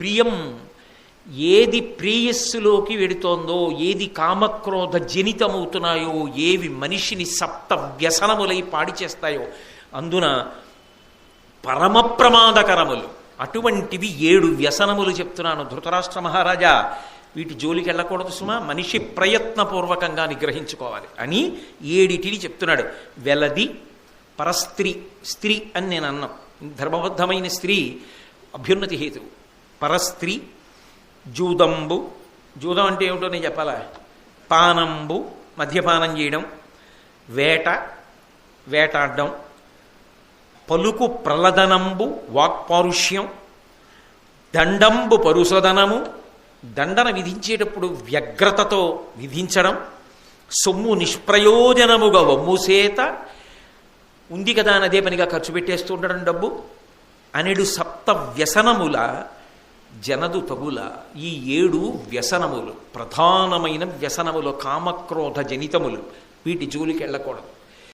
ప్రియం ఏది ప్రేయస్సులోకి వెడుతోందో, ఏది కామక్రోధ జనితమవుతున్నాయో, ఏవి మనిషిని సప్త వ్యసనములై పాడి చేస్తాయో అందున పరమ ప్రమాదకరములు అటువంటివి 7 వ్యసనములు చెప్తున్నాను. ధృతరాష్ట్ర మహారాజా, వీటి జోలికి వెళ్ళకూడదు సుమా, మనిషి ప్రయత్నపూర్వకంగా నిగ్రహించుకోవాలి అని 7 చెప్తున్నాడు. వెలది పరస్త్రీ, స్త్రీ అని నేను అన్నాం. ధర్మబద్ధమైన స్త్రీ అభ్యున్నతి హేతువు. పరస్త్రీ, జూదంబు, జూదం అంటే ఏమిటో నేను చెప్పాలా, పానంబు మద్యపానం చేయడం, వేట వేటాడడం, పలుకు ప్రలదనంబు వాక్పారుష్యం, దండంబు పరుసదనము దండన విధించేటప్పుడు వ్యగ్రతతో విధించడం, సొమ్ము నిష్ప్రయోజనముగా వమ్ముసేత, ఉంది కదా అని అదే పనిగా ఖర్చు పెట్టేస్తూ ఉండడం డబ్బు అనేడు సప్త వ్యసనముల జనదు తగుల. ఈ 7 వ్యసనములు ప్రధానమైన వ్యసనములు, కామక్రోధ జనితములు. వీటి జోలికి వెళ్ళకూడదు.